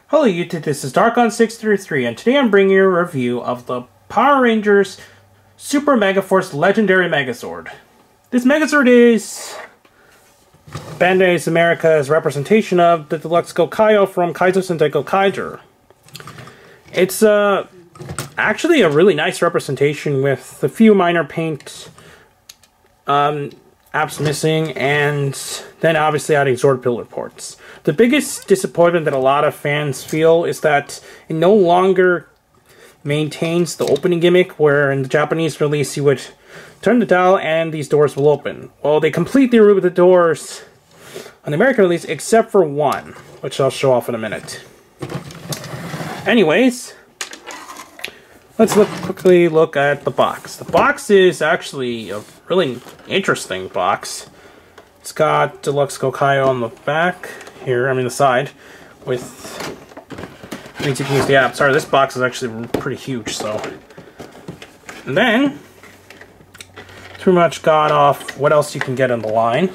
Hello YouTube, this is Darkon633 and today I'm bringing you a review of the Power Rangers Super Megaforce Legendary Megazord. This Megazord is Bandai's America's representation of the Deluxe Gokaioh from Kaizo Sentai Gokaiger. It's actually a really nice representation with a few minor paint apps missing, and then obviously adding Zord build reports. The biggest disappointment that a lot of fans feel is that it no longer maintains the opening gimmick, where in the Japanese release you would turn the dial and these doors will open. Well, they completely removed the doors on the American release except for one, which I'll show off in a minute. Anyways, let's quickly look at the box. The box is actually a really interesting box. It's got Deluxe Gokaioh on the back here, the side, with means you can use the app. Sorry, this box is actually pretty huge, so. And then, pretty much got off what else you can get in the line.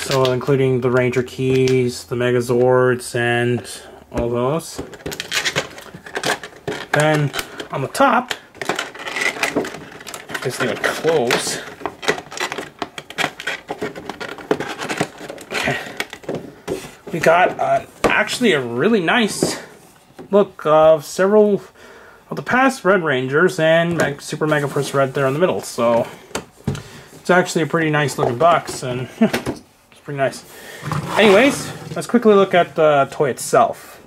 So, including the Ranger keys, the Megazords, and all those. Then, on the top, this thing would close. Okay. We got actually a really nice look of several of the past Red Rangers and Super Megaforce Red there in the middle. So it's actually a pretty nice looking box, and it's pretty nice. Anyways, let's quickly look at the toy itself.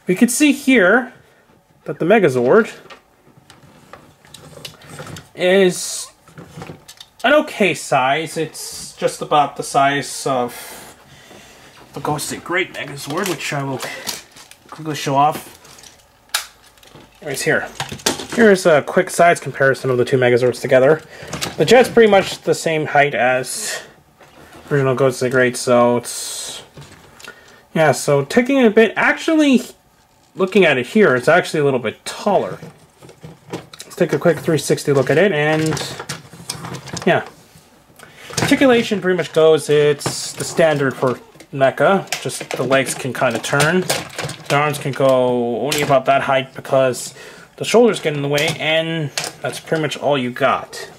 We can see here that the Megazord is an okay size. It's just about the size of the Ghostly Great Megazord, which I will quickly show off. Anyways, here's a quick size comparison of the two Megazords together. The jet's pretty much the same height as original Ghostly Great, so it's, yeah, so taking it a bit, actually looking at it here, it's actually a little bit taller. Take a quick 360 look at it, and yeah, articulation pretty much goes, it's the standard for mecha, just the legs can kind of turn, the arms can go only about that height because the shoulders get in the way, and that's pretty much all you got.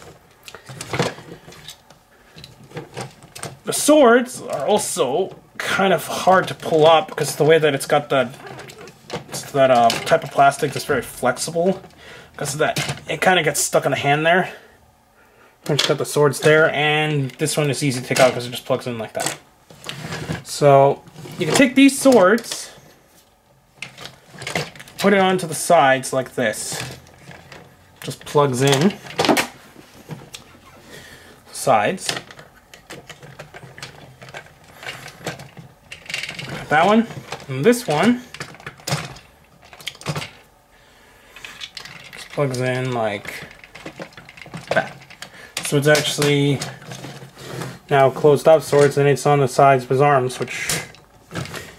The swords are also kind of hard to pull up because the way that it's got that type of plastic that's very flexible. Because of that, it kind of gets stuck in the hand there. Just got the swords there, and this one is easy to take out because it just plugs in like that. So, you can take these swords, put it onto the sides like this. Just plugs in. Sides. That one, and this one plugs in like that. So it's actually now closed up swords, and it's on the sides of his arms, which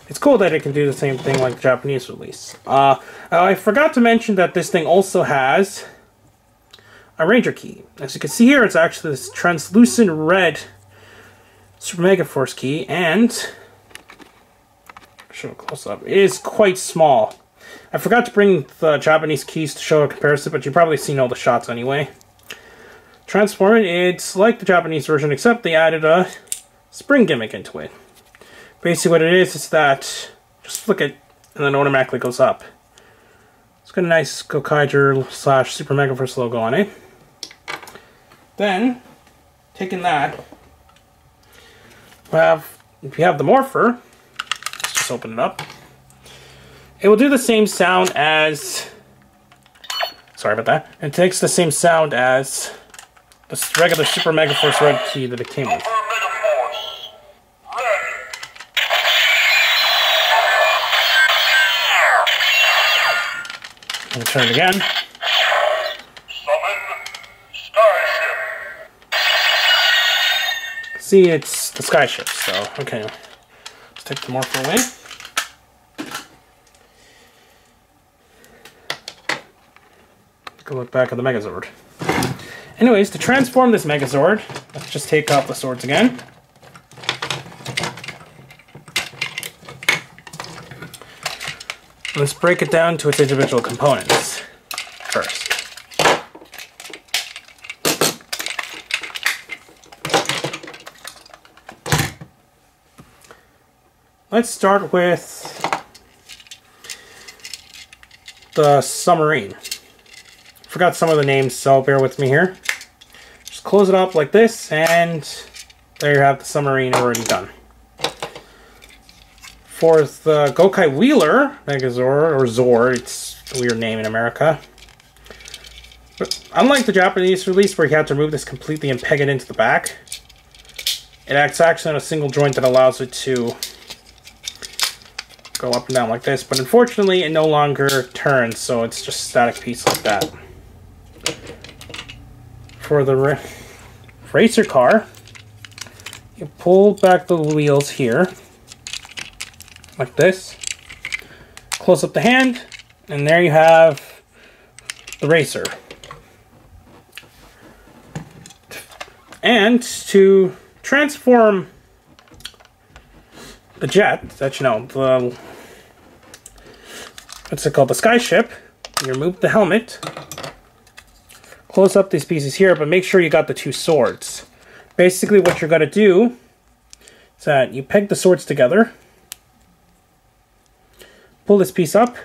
it's cool that it can do the same thing like the Japanese release. I forgot to mention that this thing also has a Ranger key. As you can see here, it's actually this translucent red Super Megaforce key, and show a close up. It is quite small. I forgot to bring the Japanese keys to show a comparison, but you've probably seen all the shots anyway. Transform it, it's like the Japanese version, except they added a spring gimmick into it. Basically what it is that, just flick it, and then it automatically goes up. It's got a nice Gokaiger / Super Megaforce logo on it. Then, taking that, if you have the Morpher, let's just open it up. It will do the same sound as, sorry about that, it takes the same sound as the regular Super Megaforce Red key that it came with. Let me turn it again. See, it's the Skyship, so, okay. Let's take the Morpher away. Take a look back at the Megazord. Anyways, to transform this Megazord, let's just take off the swords again. Let's break it down to its individual components first. Let's start with the submarine. Forgot some of the names, so bear with me here. Just close it up like this, and there you have the submarine already done. For the Gokaioh Megazord, or Zord, it's a weird name in America. But unlike the Japanese release where you have to remove this completely and peg it into the back, it acts actually on a single joint that allows it to go up and down like this, but unfortunately it no longer turns, so it's just a static piece like that. For the racer car, you pull back the wheels here, like this, close up the hand, and there you have the racer. And to transform the jet, that, you know, the, what's it called, the skyship, you remove the helmet, close up these pieces here, but make sure you got the two swords. Basically what you're going to do is that you peg the swords together, pull this piece up,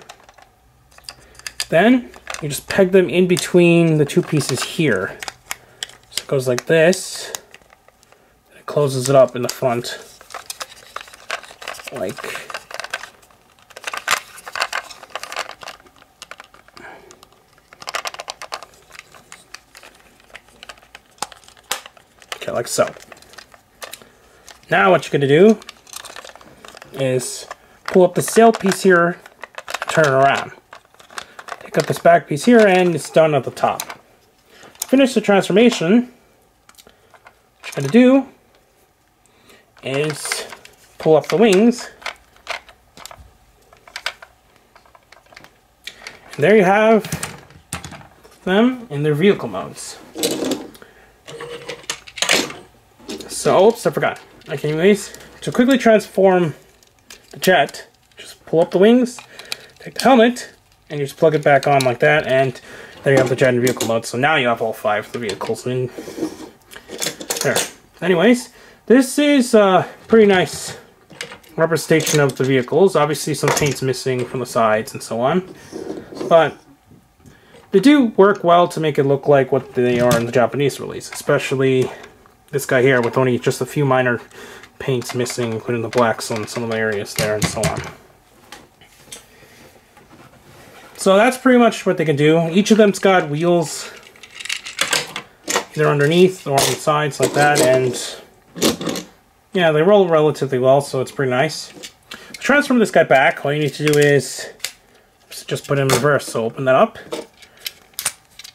then you just peg them in between the two pieces here. So it goes like this, and it closes it up in the front. Like okay, like so. Now what you're going to do is pull up the sail piece here, turn it around. Take up this back piece here, and it's done at the top. To finish the transformation, what you're going to do is pull up the wings, and there you have them in their vehicle modes. So, oops, I forgot. Okay, anyways, to quickly transform the jet, just pull up the wings, take the helmet, and you just plug it back on like that, and there you have the jet in vehicle mode. So now you have all 5 of the vehicles in there. Anyways, this is a pretty nice representation of the vehicles. Obviously some paint's missing from the sides and so on, but they do work well to make it look like what they are in the Japanese release, especially this guy here with only just a few minor paints missing, including the blacks on some of the areas there and so on. So that's pretty much what they can do. Each of them's got wheels either underneath or on the sides like that, and yeah, they roll relatively well, so it's pretty nice. To transform this guy back, all you need to do is just put it in reverse. So open that up,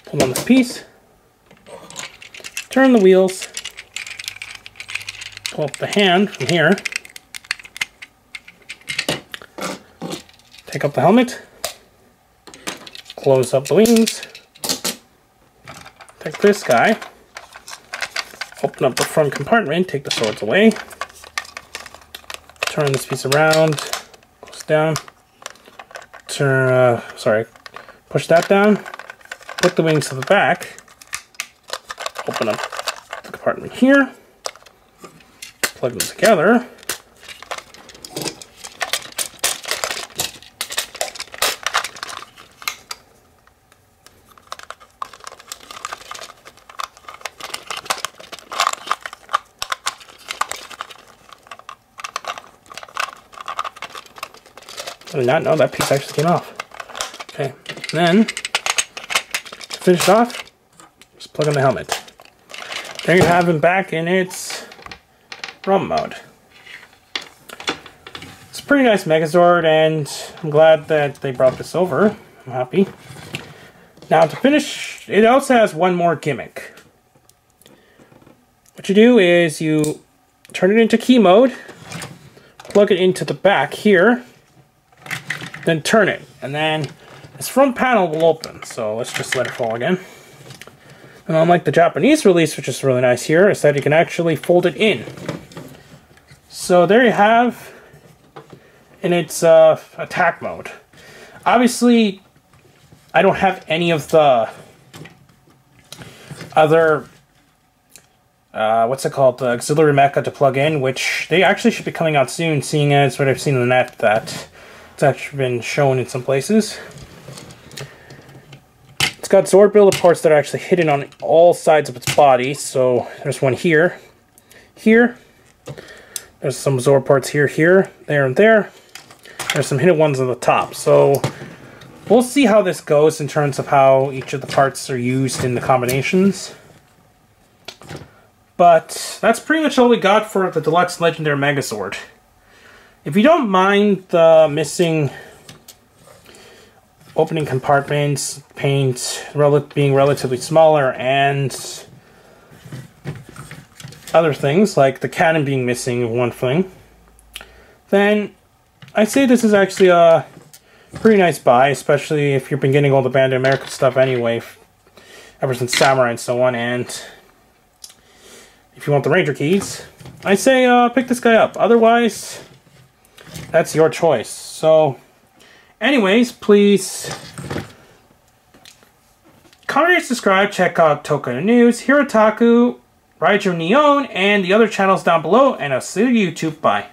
pull on this piece, turn the wheels, pull up the hand from here, take up the helmet, close up the wings, take this guy, open up the front compartment, take the swords away, turn this piece around, close down, push that down, put the wings to the back, open up the compartment here, plug them together, I did not know that piece actually came off. Okay, then to finish it off, just plug in the helmet. There you have him back in its ROM mode. It's a pretty nice Megazord, and I'm glad that they brought this over. I'm happy. Now to finish, it also has one more gimmick. What you do is you turn it into key mode, plug it into the back here, then turn it, and then this front panel will open. So let's just let it fall again. And unlike the Japanese release, which is really nice here, is that you can actually fold it in. So there you have in its attack mode. Obviously, I don't have any of the other, what's it called, the auxiliary mecha to plug in, which they actually should be coming out soon, seeing as what I've seen on the net that it's actually been shown in some places. It's got Zord builder parts that are actually hidden on all sides of its body, so there's one here, here, there's some Zord parts here, here, there, and there. There's some hidden ones on the top, so we'll see how this goes in terms of how each of the parts are used in the combinations. But that's pretty much all we got for the Deluxe Legendary Megazord. If you don't mind the missing opening compartments, paint being relatively smaller, and other things like the cannon being missing one thing, then I'd say this is actually a pretty nice buy, especially if you've been getting all the Bandai American stuff anyway, ever since Samurai and so on, and if you want the Ranger keys, I'd say pick this guy up. Otherwise, that's your choice. So, anyways, please comment, subscribe, check out Tokyo News, Hirotaku, Raiju Neon, and the other channels down below, and I'll see you YouTube. Bye.